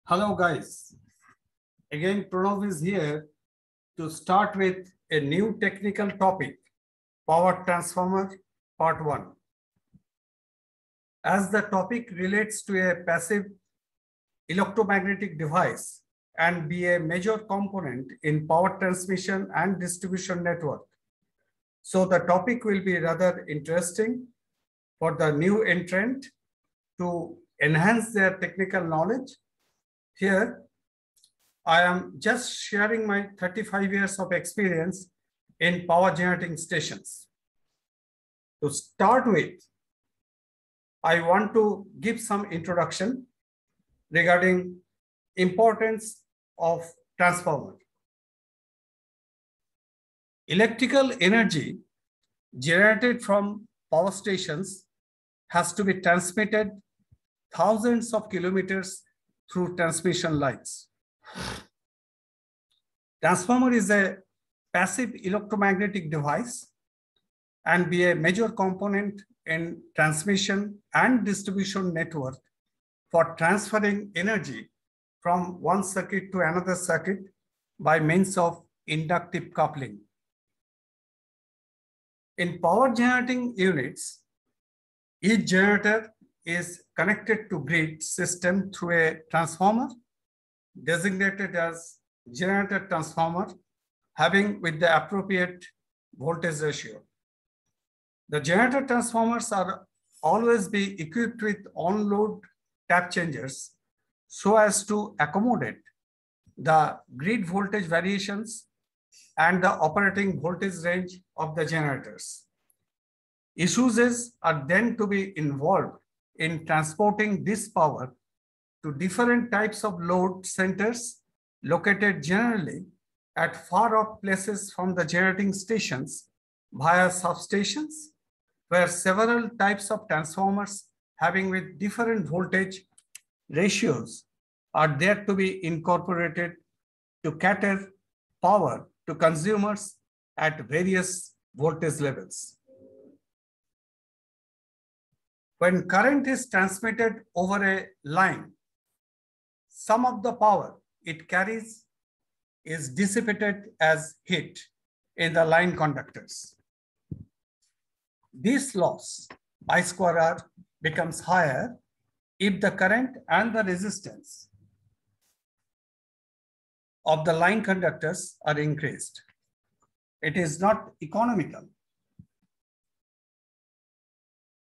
Hello guys, again Pranav is here to start with a new technical topic, Power Transformer Part 1. As the topic relates to a passive electromagnetic device and be a major component in power transmission and distribution network. So the topic will be rather interesting for the new entrant to enhance their technical knowledge. Here, I am just sharing my 35 years of experience in power generating stations. To start with, I want to give some introduction regarding importance of transformer. Electrical energy generated from power stations has to be transmitted thousands of kilometers through transmission lines. Transformer is a passive electromagnetic device and be a major component in transmission and distribution network for transferring energy from one circuit to another circuit by means of inductive coupling. In power generating units, each generator is connected to grid system through a transformer designated as generator transformer having with the appropriate voltage ratio. The generator transformers are always be equipped with on-load tap changers so as to accommodate the grid voltage variations and the operating voltage range of the generators. Issues are then to be involved in transporting this power to different types of load centers located generally at far off places from the generating stations via substations, where several types of transformers having with different voltage ratios are there to be incorporated to cater power to consumers at various voltage levels. When current is transmitted over a line, some of the power it carries is dissipated as heat in the line conductors. This loss, I square R, becomes higher if the current and the resistance of the line conductors are increased. It is not economical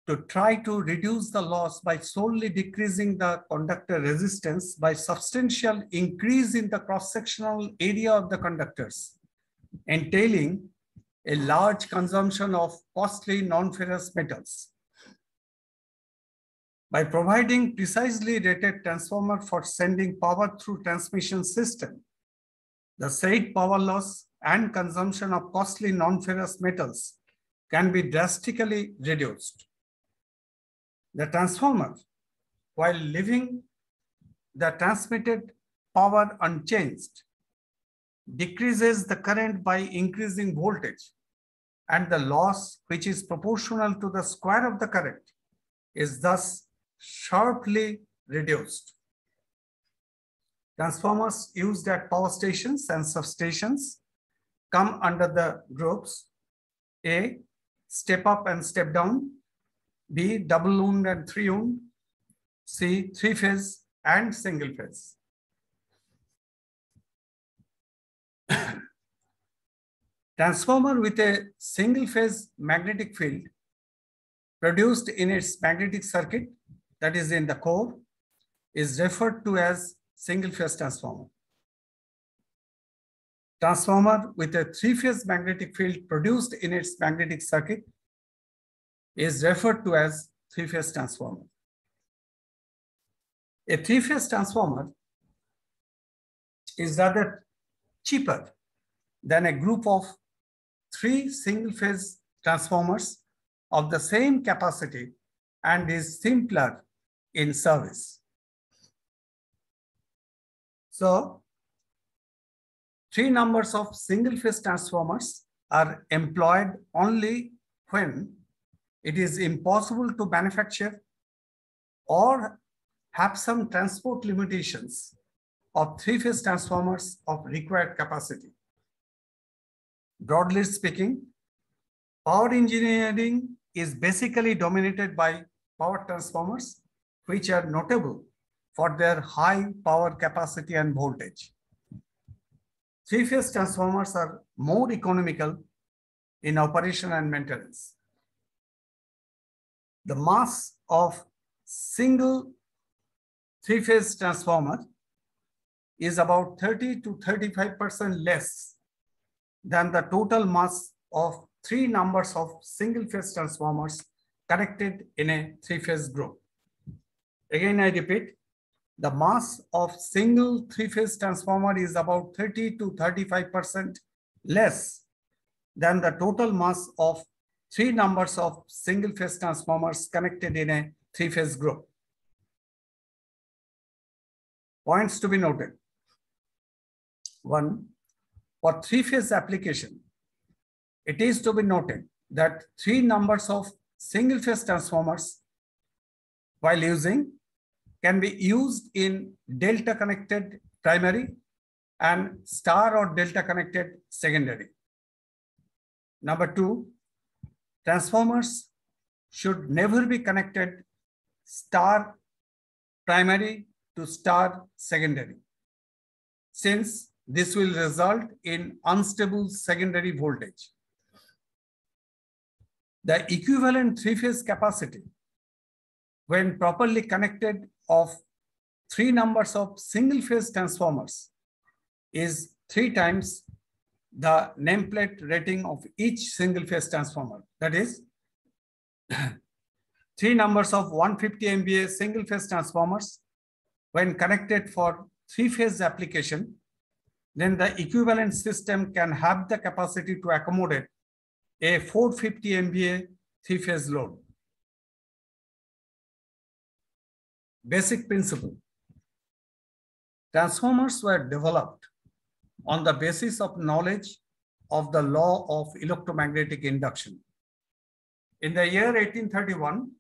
to try to reduce the loss by solely decreasing the conductor resistance by substantial increase in the cross-sectional area of the conductors, entailing a large consumption of costly non-ferrous metals. By providing precisely rated transformer for sending power through transmission system, the said power loss and consumption of costly non-ferrous metals can be drastically reduced. The transformer, while leaving the transmitted power unchanged, decreases the current by increasing voltage, and the loss, which is proportional to the square of the current, is thus sharply reduced. Transformers used at power stations and substations come under the groups A, step up and step down, B, double wound and three wound, C, three phase and single phase. Transformer with a single phase magnetic field produced in its magnetic circuit, that is in the core, is referred to as single phase transformer. Transformer with a three phase magnetic field produced in its magnetic circuit is referred to as three-phase transformer. A three-phase transformer is rather cheaper than a group of three single-phase transformers of the same capacity and is simpler in service. So, three numbers of single-phase transformers are employed only when it is impossible to manufacture or have some transport limitations of three-phase transformers of required capacity. Broadly speaking, power engineering is basically dominated by power transformers, which are notable for their high power capacity and voltage. Three-phase transformers are more economical in operation and maintenance. The mass of single three-phase transformer is about 30 to 35% less than the total mass of three numbers of single-phase transformers connected in a three-phase group. Again, I repeat, the mass of single three-phase transformer is about 30 to 35% less than the total mass of three numbers of single-phase transformers connected in a three-phase group. Points to be noted. One, for three-phase application, it is to be noted that three numbers of single-phase transformers, while using, can be used in delta-connected primary and star or delta-connected secondary. Number two, transformers should never be connected star primary to star secondary, since this will result in unstable secondary voltage. The equivalent three-phase capacity, when properly connected, of three numbers of single-phase transformers is 3 times the nameplate rating of each single-phase transformer. That is, three numbers of 150 MVA single-phase transformers, when connected for three-phase application, then the equivalent system can have the capacity to accommodate a 450 MVA three-phase load. Basic principle. Transformers were developed on the basis of knowledge of the law of electromagnetic induction. In the year 1831,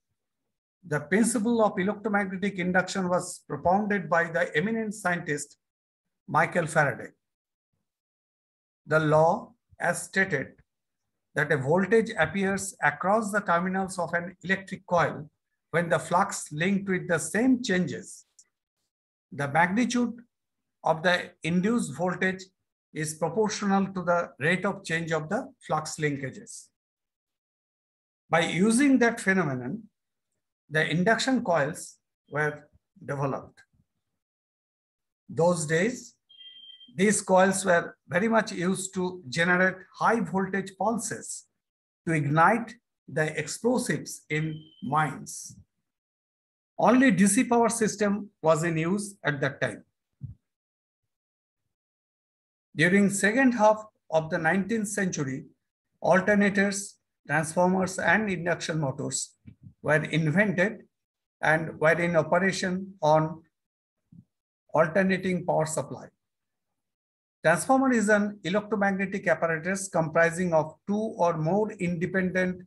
the principle of electromagnetic induction was propounded by the eminent scientist Michael Faraday. The law, as stated, that a voltage appears across the terminals of an electric coil when the flux linked with the same changes. The magnitude of the induced voltage is proportional to the rate of change of the flux linkages. By using that phenomenon, the induction coils were developed. Those days, these coils were very much used to generate high voltage pulses to ignite the explosives in mines. Only DC power system was in use at that time. During second half of the 19th century, alternators, transformers, and induction motors were invented and were in operation on alternating power supply. Transformer is an electromagnetic apparatus comprising of two or more independent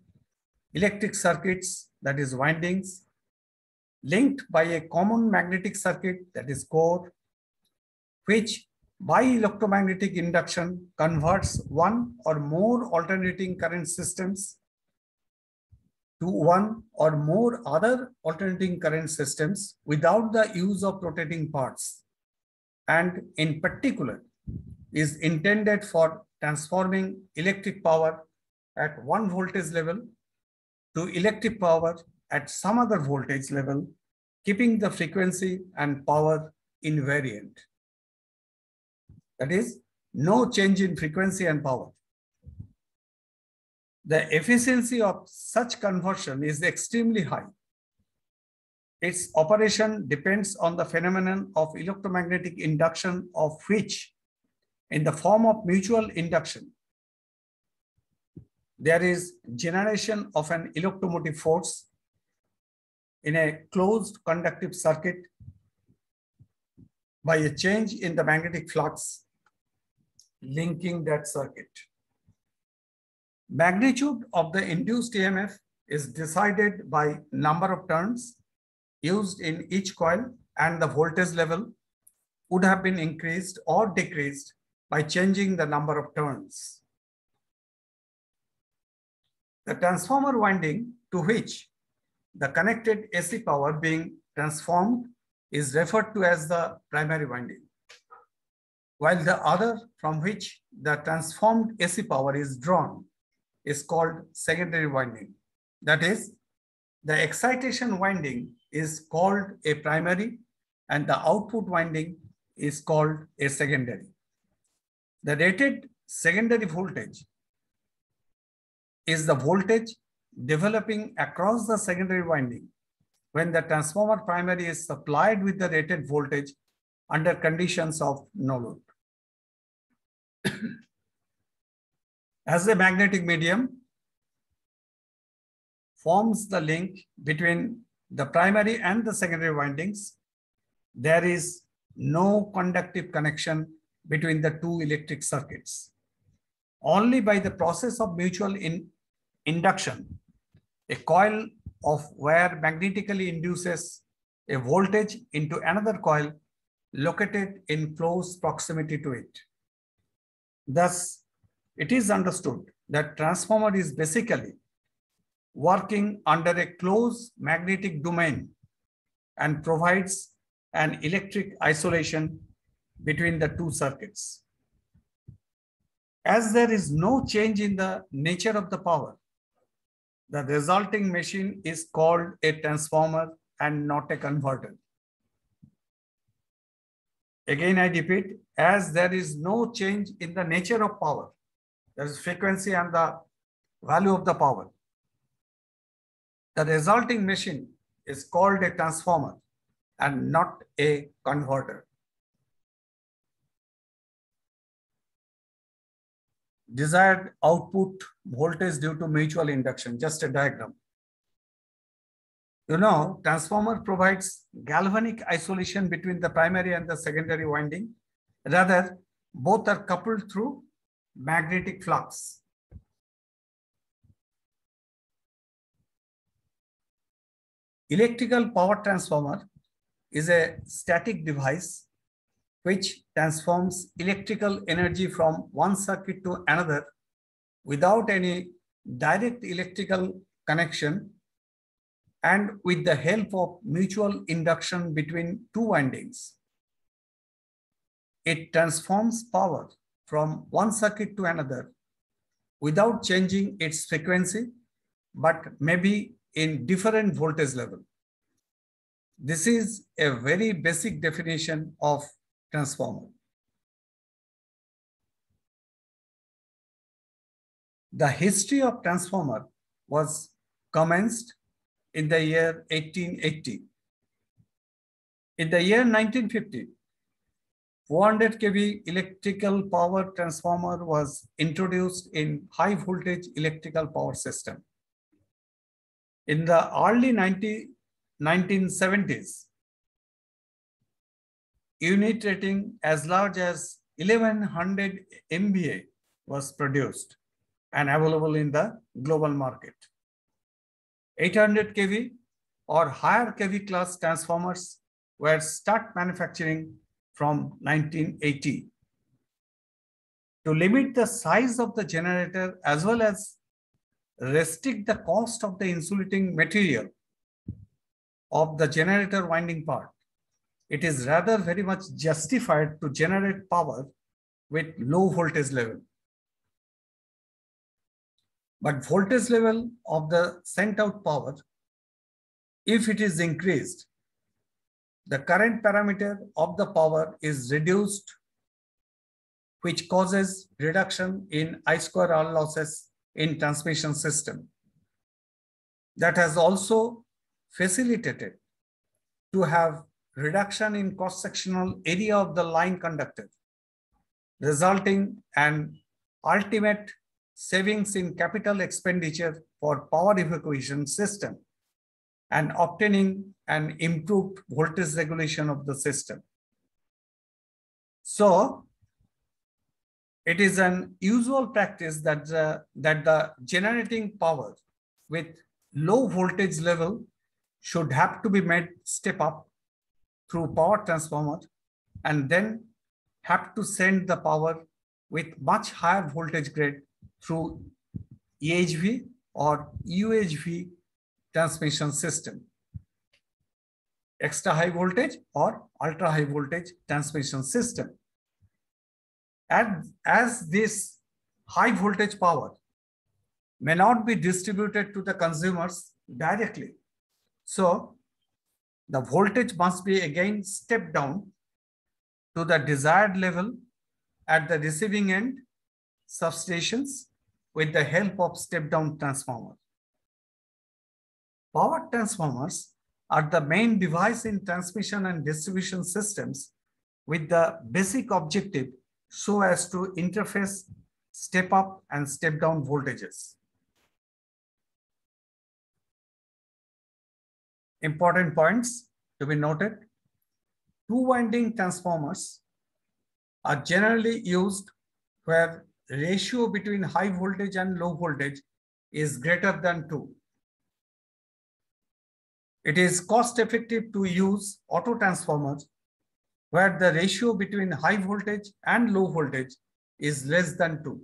electric circuits, that is windings, linked by a common magnetic circuit, that is core, which by electromagnetic induction converts one or more alternating current systems to one or more other alternating current systems without the use of rotating parts, and in particular is intended for transforming electric power at one voltage level to electric power at some other voltage level, keeping the frequency and power invariant. That is, no change in frequency and power. The efficiency of such conversion is extremely high. Its operation depends on the phenomenon of electromagnetic induction, of which, in the form of mutual induction, there is generation of an electromotive force in a closed conductive circuit by a change in the magnetic flux linking that circuit. Magnitude of the induced EMF is decided by number of turns used in each coil and the voltage level would have been increased or decreased by changing the number of turns. The transformer winding to which the connected AC power being transformed is referred to as the primary winding, while the other from which the transformed AC power is drawn is called secondary winding. That is, the excitation winding is called a primary and the output winding is called a secondary. The rated secondary voltage is the voltage developing across the secondary winding when the transformer primary is supplied with the rated voltage under conditions of no load. As the magnetic medium forms the link between the primary and the secondary windings, there is no conductive connection between the two electric circuits. Only by the process of mutual induction, a coil of wire magnetically induces a voltage into another coil located in close proximity to it. Thus, it is understood that transformer is basically working under a closed magnetic domain and provides an electric isolation between the two circuits. As there is no change in the nature of the power, the resulting machine is called a transformer and not a converter. Again, I repeat, as there is no change in the nature of power, there is frequency and the value of the power, the resulting machine is called a transformer and not a converter. Desired output voltage due to mutual induction, just a diagram. You know, transformer provides galvanic isolation between the primary and the secondary winding. Rather, both are coupled through magnetic flux. Electrical power transformer is a static device which transforms electrical energy from one circuit to another without any direct electrical connection and with the help of mutual induction between two windings. It transforms power from one circuit to another without changing its frequency, but maybe in different voltage level. This is a very basic definition of transformer. The history of transformer was commenced in the year 1880. In the year 1950, 400 kV electrical power transformer was introduced in high voltage electrical power system. In the early 1970s, unit rating as large as 1100 MVA was produced and available in the global market. 800 kV or higher kV class transformers were start manufacturing from 1980. To limit the size of the generator as well as restrict the cost of the insulating material of the generator winding part, it is rather very much justified to generate power with low voltage level. But voltage level of the sent out power, if it is increased, the current parameter of the power is reduced, which causes reduction in I2R losses in transmission system. That has also facilitated to have reduction in cross-sectional area of the line conductor, resulting in ultimate savings in capital expenditure for power evacuation system and obtaining an improved voltage regulation of the system. So, it is an usual practice that the generating power with low voltage level should have to be made step up through power transformer and then have to send the power with much higher voltage grade through EHV or UHV transmission system, extra high voltage or ultra high voltage transmission system. And as this high voltage power may not be distributed to the consumers directly, so the voltage must be again stepped down to the desired level at the receiving end substations with the help of step-down transformer. Power transformers are the main device in transmission and distribution systems with the basic objective so as to interface step-up and step-down voltages. Important points to be noted. Two-winding transformers are generally used where ratio between high voltage and low voltage is greater than 2. It is cost-effective to use auto transformers where the ratio between high voltage and low voltage is less than 2.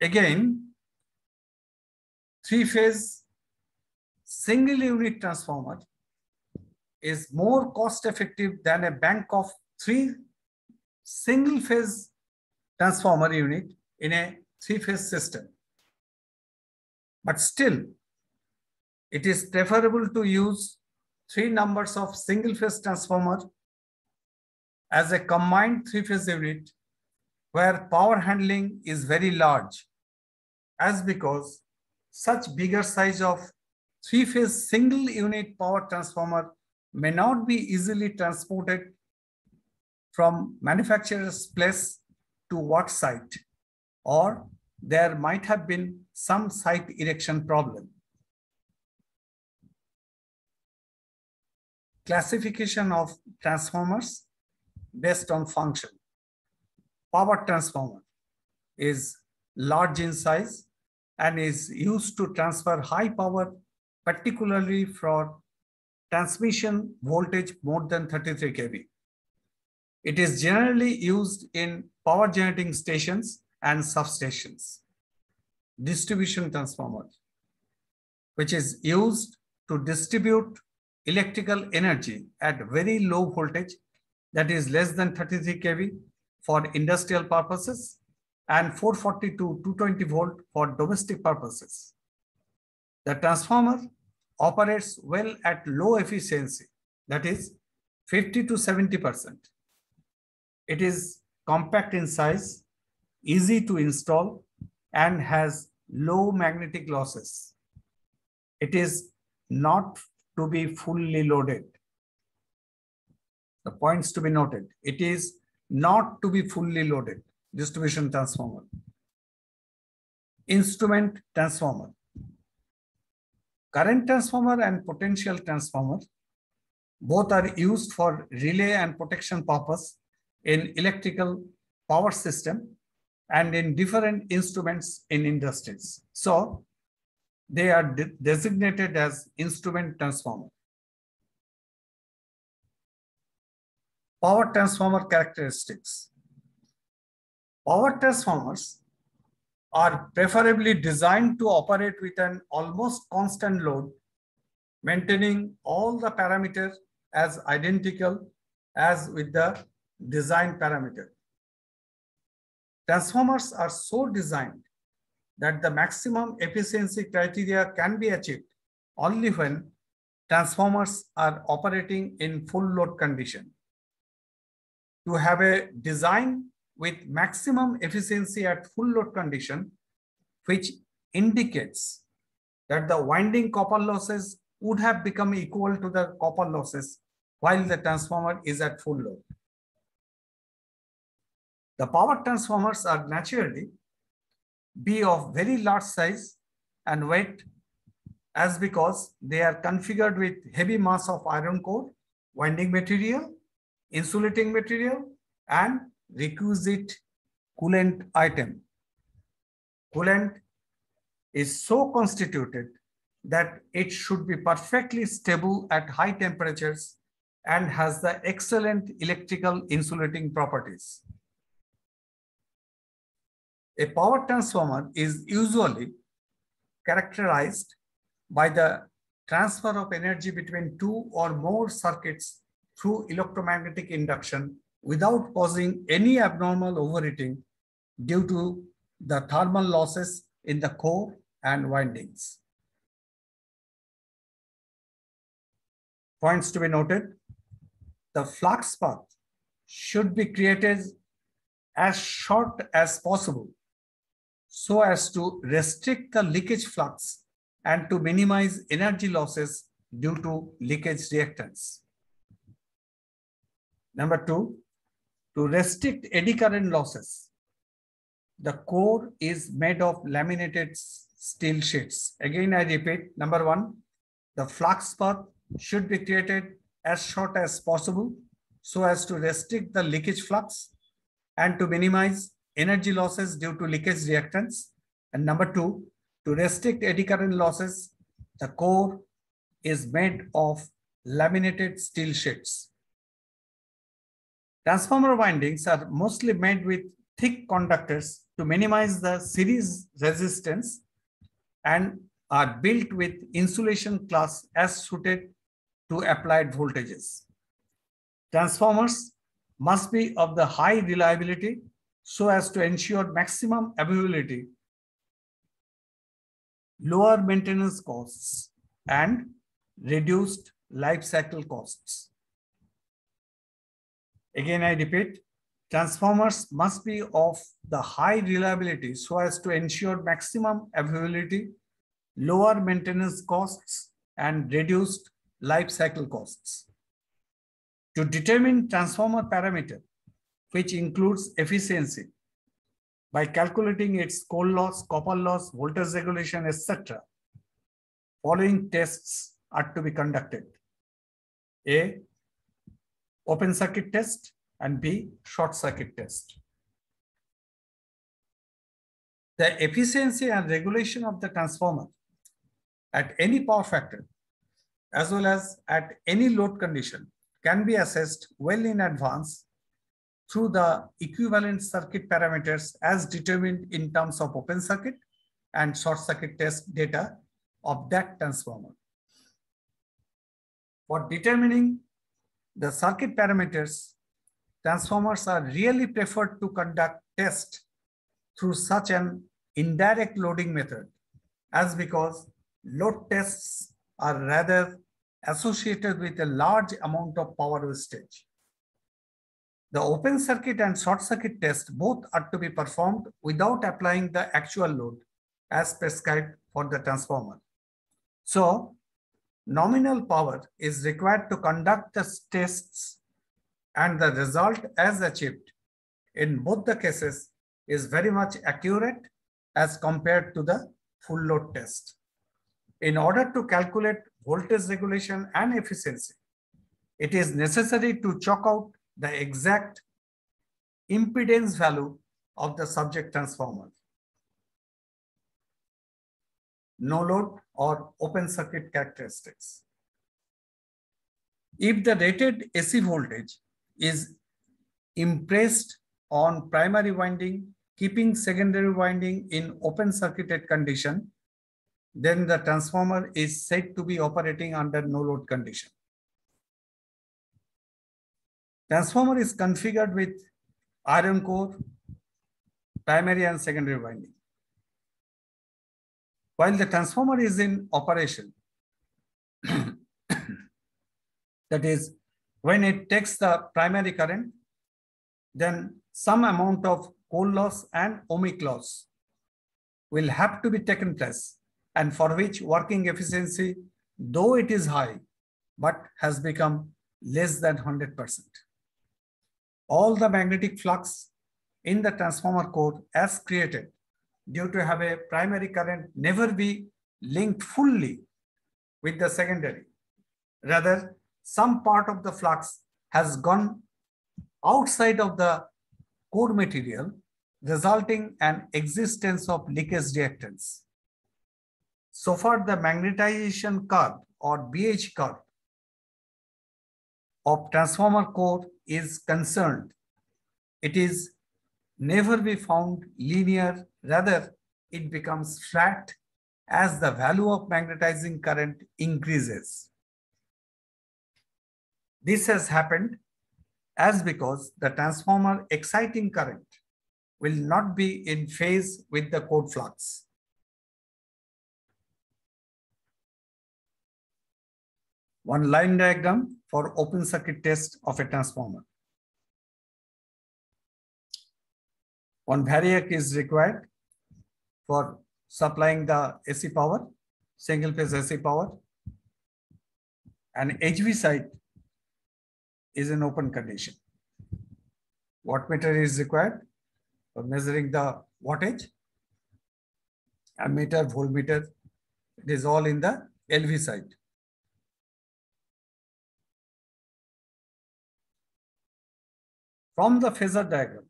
Again, three-phase single unit transformer is more cost-effective than a bank of 3 single-phase transformer unit in a 3-phase system. But still, it is preferable to use 3 numbers of single-phase transformer as a combined 3-phase unit where power handling is very large, as because such bigger size of 3-phase single unit power transformer may not be easily transported from manufacturer's place to work site, or there might have been some site erection problem. Classification of transformers based on function. Power transformer is large in size and is used to transfer high power, particularly for transmission voltage more than 33 kV. It is generally used in power generating stations and substations. Distribution transformer, which is used to distribute electrical energy at very low voltage, that is less than 33 kV for industrial purposes and 440 to 220 volt for domestic purposes. The transformer operates well at low efficiency, that is 50 to 70%. It is compact in size, easy to install, and has low magnetic losses. It is not to be fully loaded. The points to be noted. It is not to be fully loaded. Distribution transformer. Instrument transformer. Current transformer and potential transformer both are used for relay and protection purpose in electrical power system and in different instruments in industries. So they are designated as instrument transformer. Power transformer characteristics. Power transformers are preferably designed to operate with an almost constant load, maintaining all the parameters as identical as with the design parameter. Transformers are so designed that the maximum efficiency criteria can be achieved only when transformers are operating in full load condition. To have a design with maximum efficiency at full load condition, which indicates that the winding copper losses would have become equal to the copper losses while the transformer is at full load. The power transformers are naturally be of very large size and weight, as because they are configured with heavy mass of iron core, winding material, insulating material, and requisite coolant item. Coolant is so constituted that it should be perfectly stable at high temperatures and has the excellent electrical insulating properties. A power transformer is usually characterized by the transfer of energy between two or more circuits through electromagnetic induction without causing any abnormal overheating due to the thermal losses in the core and windings. Points to be noted: the flux path should be created as short as possible so as to restrict the leakage flux and to minimize energy losses due to leakage reactance. Number two, to restrict eddy current losses, the core is made of laminated steel sheets. Again, I repeat, number one, the flux path should be created as short as possible so as to restrict the leakage flux and to minimize energy losses due to leakage reactance. And number two, to restrict eddy current losses, the core is made of laminated steel sheets. Transformer windings are mostly made with thick conductors to minimize the series resistance and are built with insulation class as suited to applied voltages. Transformers must be of the high reliability so as to ensure maximum availability, lower maintenance costs, and reduced life cycle costs. Again, I repeat, transformers must be of the high reliability so as to ensure maximum availability, lower maintenance costs, and reduced life cycle costs. To determine transformer parameter, which includes efficiency, by calculating its coal loss, copper loss, voltage regulation, etc., following tests are to be conducted: A, open circuit test, and B, short circuit test. The efficiency and regulation of the transformer at any power factor as well as at any load condition can be assessed well in advance through the equivalent circuit parameters as determined in terms of open circuit and short circuit test data of that transformer. For determining the circuit parameters, transformers are really preferred to conduct tests through such an indirect loading method, as because load tests are rather associated with a large amount of power wastage. The open circuit and short circuit tests both are to be performed without applying the actual load as prescribed for the transformer. So, nominal power is required to conduct the tests, and the result as achieved in both the cases is very much accurate as compared to the full load test. In order to calculate voltage regulation and efficiency, it is necessary to chalk out the exact impedance value of the subject transformer. No load or open circuit characteristics. If the rated AC voltage is impressed on primary winding, keeping secondary winding in open circuited condition, then the transformer is said to be operating under no load condition. Transformer is configured with iron core, primary and secondary winding. While the transformer is in operation, that is, when it takes the primary current, then some amount of coal loss and ohmic loss will have to be taken place, and for which working efficiency, though it is high, but has become less than 100%. All the magnetic flux in the transformer core as created due to have a primary current never be linked fully with the secondary. Rather, some part of the flux has gone outside of the core material, resulting in existence of leakage reactance. So far, the magnetization curve or BH curve of transformer core is concerned, it is never be found linear, rather it becomes flat as the value of magnetizing current increases. This has happened as because the transformer exciting current will not be in phase with the core flux. One line diagram for open circuit test of a transformer. One variac is required for supplying the AC power, single phase AC power. And HV side is an open condition. Wattmeter is required for measuring the wattage. Ammeter, voltmeter, it is all in the LV side. From the phasor diagram,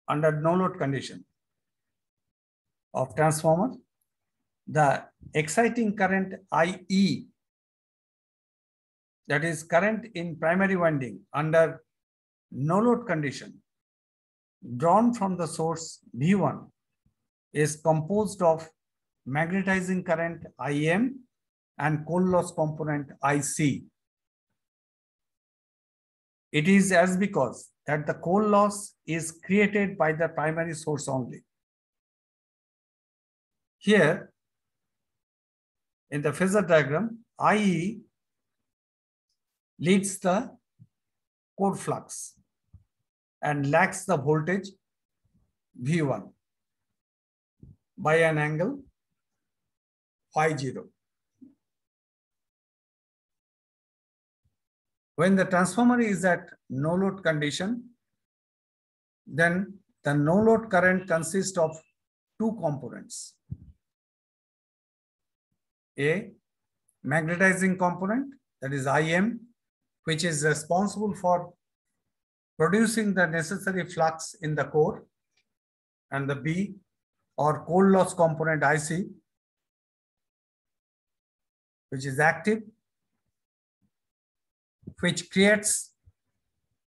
under no load condition of transformer, the exciting current IE, that is current in primary winding under no load condition, drawn from the source V1, is composed of magnetizing current IM and core loss component IC. It is as because that the core loss is created by the primary source only. Here, in the phasor diagram, IE leads the core flux and lags the voltage V1 by an angle phi 0. When the transformer is at no load condition, then the no load current consists of two components. A magnetizing component, that is IM, which is responsible for producing the necessary flux in the core, and the B or core loss component IC, which is active, which creates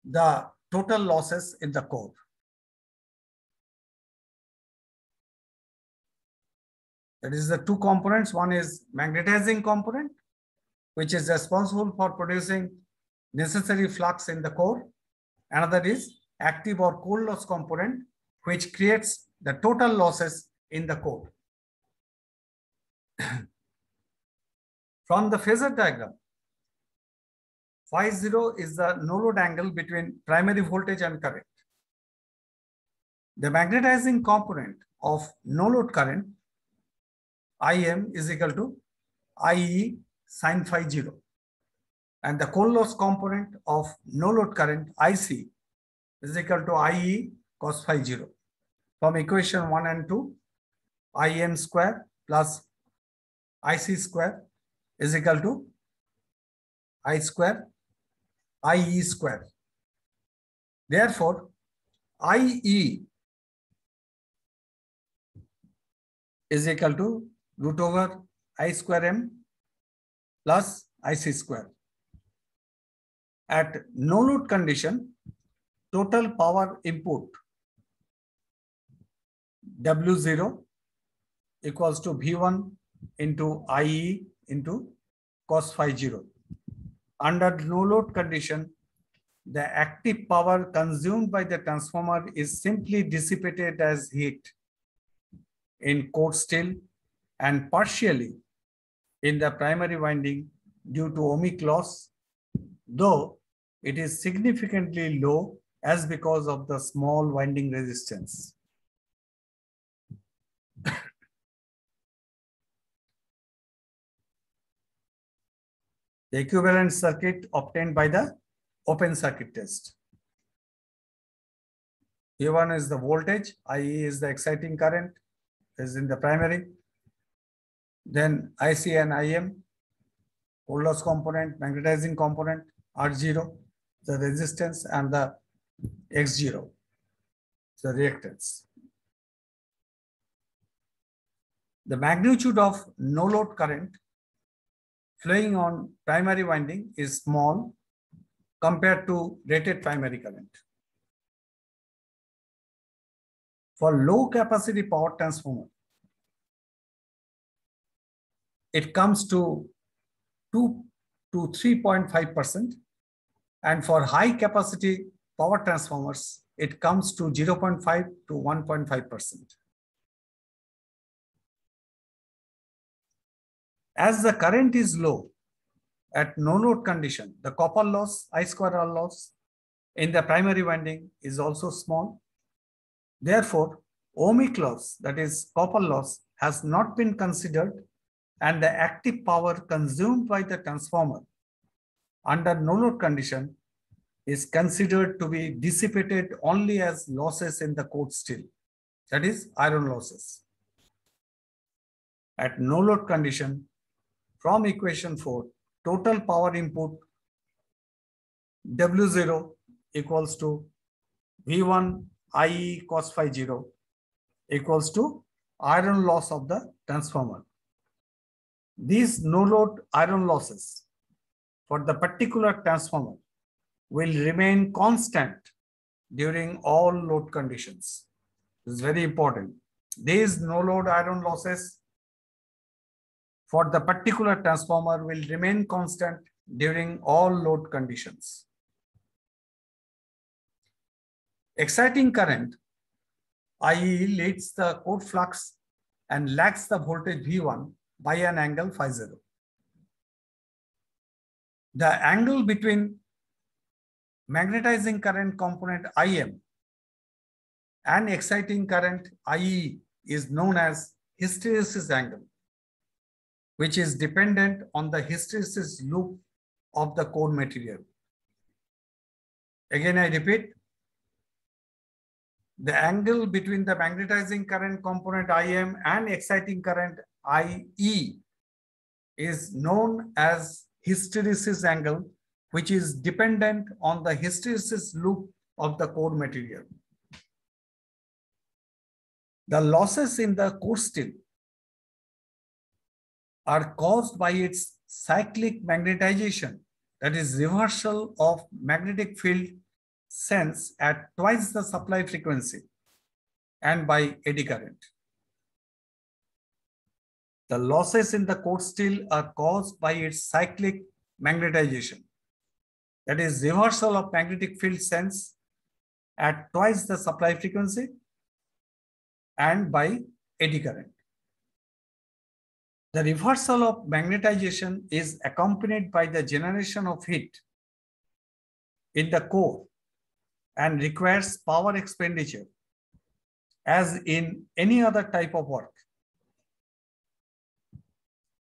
the total losses in the core. That is the two components. One is magnetizing component, which is responsible for producing necessary flux in the core. Another is active or core loss component, which creates the total losses in the core. From the phasor diagram, phi 0 is the no load angle between primary voltage and current. The magnetizing component of no load current, IM, is equal to IE sin phi 0. And the core loss component of no load current, IC, is equal to IE cos phi 0. From equation 1 and 2, IM square plus IC square is equal to I square, IE square. Therefore, IE is equal to root over I square M plus IC square. At no load condition, total power input W0 equals to V1 into IE into cos phi 0. Under no load condition, the active power consumed by the transformer is simply dissipated as heat in core steel and partially in the primary winding due to ohmic loss, though it is significantly low as because of the small winding resistance. The equivalent circuit obtained by the open circuit test. V1 is the voltage, IE is the exciting current, is in the primary. Then IC and IM, core loss component, magnetizing component, R0, the resistance, and the X0, the reactance. The magnitude of no load current flowing on primary winding is small compared to rated primary current. For low capacity power transformer, it comes to 2 to 3.5%, and for high capacity power transformers, it comes to 0.5 to 1.5%. As the current is low at no load condition, the copper loss, I square R loss in the primary winding is also small. Therefore, ohmic loss, that is copper loss, has not been considered, and the active power consumed by the transformer under no load condition is considered to be dissipated only as losses in the core steel, that is iron losses. At no load condition, from equation 4, total power input W0 equals to V1 IE cos phi 0 equals to iron loss of the transformer. These no load iron losses for the particular transformer will remain constant during all load conditions. This is very important. These no load iron losses for the particular transformer will remain constant during all load conditions. Exciting current, IE, leads the core flux and lags the voltage V1 by an angle phi 0. The angle between magnetizing current component IM and exciting current IE is known as hysteresis angle, which is dependent on the hysteresis loop of the core material. Again, I repeat, the angle between the magnetizing current component IM and exciting current IE is known as hysteresis angle, which is dependent on the hysteresis loop of the core material. The losses in the core steel are caused by its cyclic magnetization, that is reversal of magnetic field sense at twice the supply frequency, and by eddy current. The losses in the core steel are caused by its cyclic magnetization, that is reversal of magnetic field sense at twice the supply frequency, and by eddy current. The reversal of magnetization is accompanied by the generation of heat in the core and requires power expenditure as in any other type of work.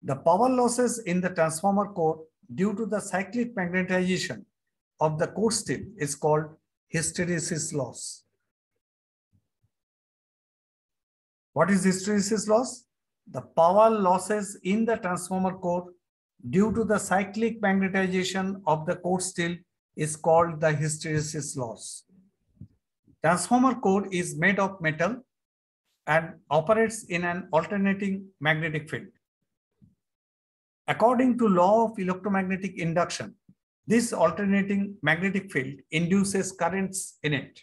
The power losses in the transformer core due to the cyclic magnetization of the core steel is called hysteresis loss. What is hysteresis loss? The power losses in the transformer core due to the cyclic magnetization of the core steel is called the hysteresis loss. Transformer core is made of metal and operates in an alternating magnetic field. According to law of electromagnetic induction, this alternating magnetic field induces currents in it.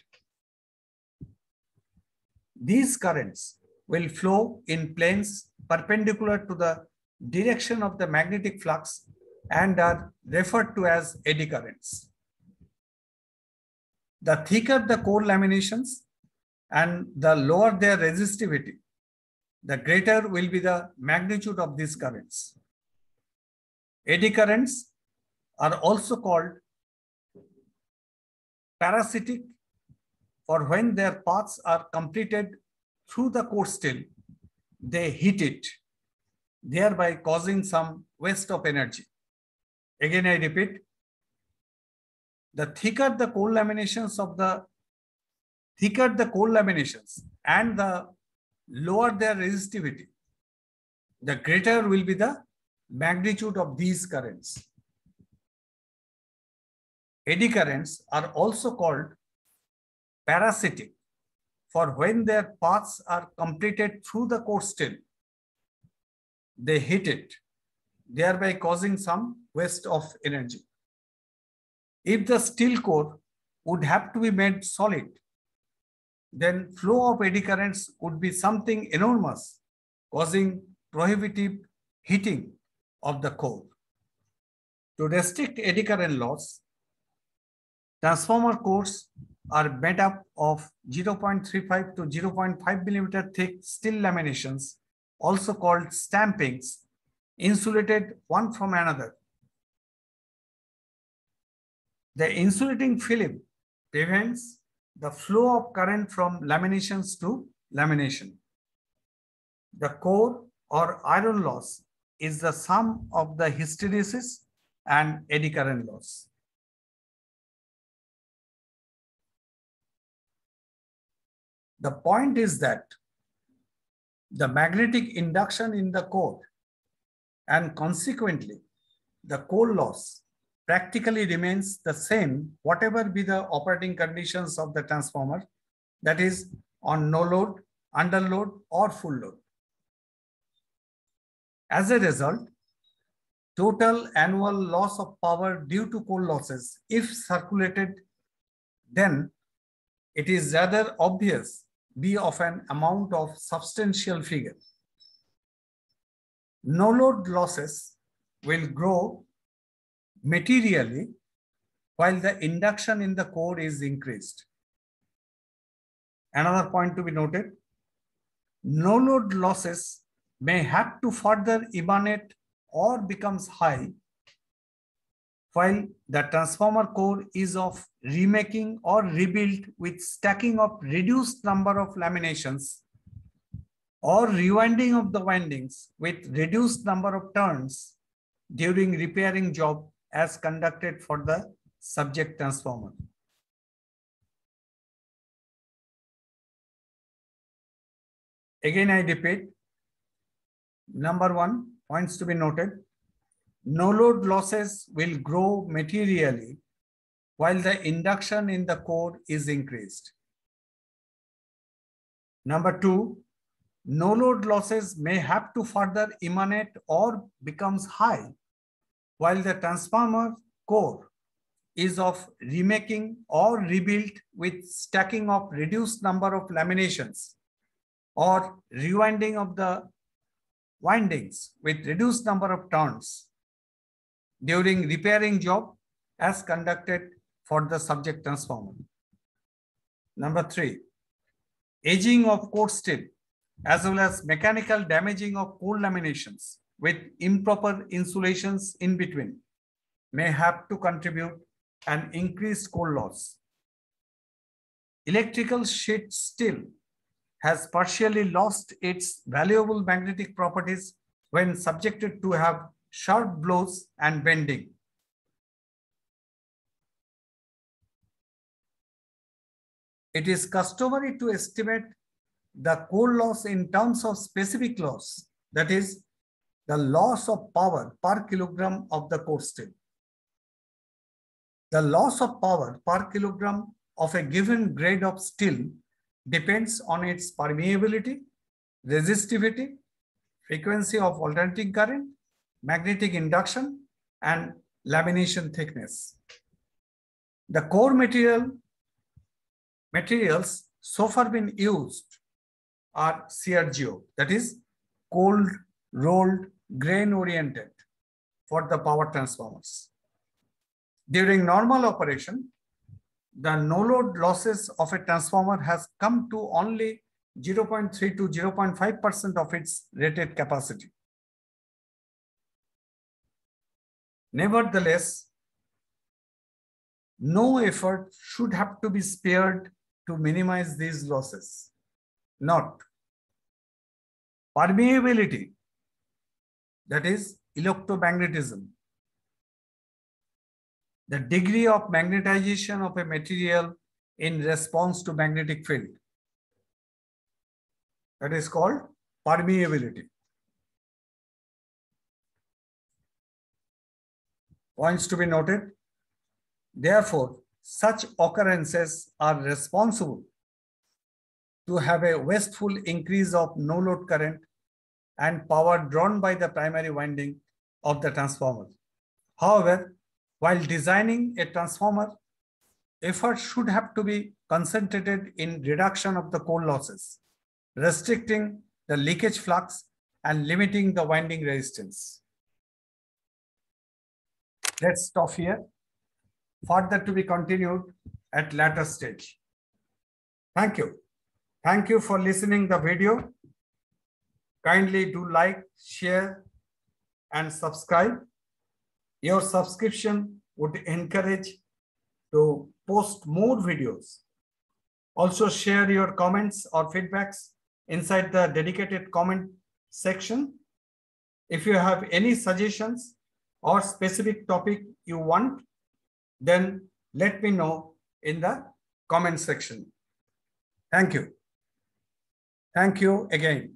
These currents will flow in planes perpendicular to the direction of the magnetic flux and are referred to as eddy currents. The thicker the core laminations and the lower their resistivity, the greater will be the magnitude of these currents. Eddy currents are also called parasitic, for when their paths are completed through the core steel, they heat it, thereby causing some waste of energy. Again, I repeat, the thicker the core laminations and the lower their resistivity, the greater will be the magnitude of these currents. Eddy currents are also called parasitic, for when their paths are completed through the core steel, they heat it, thereby causing some waste of energy. If the steel core would have to be made solid, then flow of eddy currents would be something enormous, causing prohibitive heating of the core. To restrict eddy current loss, transformer cores are made up of 0.35 to 0.5 millimeter thick steel laminations, also called stampings, insulated one from another. The insulating film prevents the flow of current from laminations to lamination. The core or iron loss is the sum of the hysteresis and eddy current loss. The point is that the magnetic induction in the core and consequently the core loss practically remains the same whatever be the operating conditions of the transformer, that is on no load, under load or full load. As a result, total annual loss of power due to core losses, if circulated, then it is rather obvious be of an amount of substantial figure. No load losses will grow materially while the induction in the core is increased. Another point to be noted, no load losses may have to further emanate or becomes high while the transformer core is of remaking or rebuilt with stacking of reduced number of laminations or rewinding of the windings with reduced number of turns during repairing job as conducted for the subject transformer. Again, I repeat, number one, points to be noted. No load losses will grow materially while the induction in the core is increased. Number two, no load losses may have to further emanate or becomes high while the transformer core is of remaking or rebuilt with stacking of reduced number of laminations or rewinding of the windings with reduced number of turns during repairing job as conducted for the subject transformer. Number three, aging of core steel as well as mechanical damaging of core laminations with improper insulations in between may have to contribute an increased core loss. Electrical sheet steel has partially lost its valuable magnetic properties when subjected to have sharp blows and bending. It is customary to estimate the core loss in terms of specific loss, that is, the loss of power per kilogram of the core steel. The loss of power per kilogram of a given grade of steel depends on its permeability, resistivity, frequency of alternating current, magnetic induction, and lamination thickness. The core materials so far been used are CRGO, that is cold rolled grain oriented for the power transformers. During normal operation, the no load losses of a transformer has come to only 0.3 to 0.5% of its rated capacity. Nevertheless, no effort should have to be spared to minimize these losses. Note, permeability, that is electromagnetism, the degree of magnetization of a material in response to magnetic field, that is called permeability. Points to be noted. Therefore, such occurrences are responsible to have a wasteful increase of no load current and power drawn by the primary winding of the transformer. However, while designing a transformer, effort should have to be concentrated in reduction of the core losses, restricting the leakage flux and limiting the winding resistance. Let's stop here. Further to be continued at later stage. Thank you. Thank you for listening the video. Kindly do like, share, and subscribe. Your subscription would encourage to post more videos. Also share your comments or feedbacks inside the dedicated comment section. If you have any suggestions or specific topic you want, then let me know in the comment section. Thank you. Thank you again.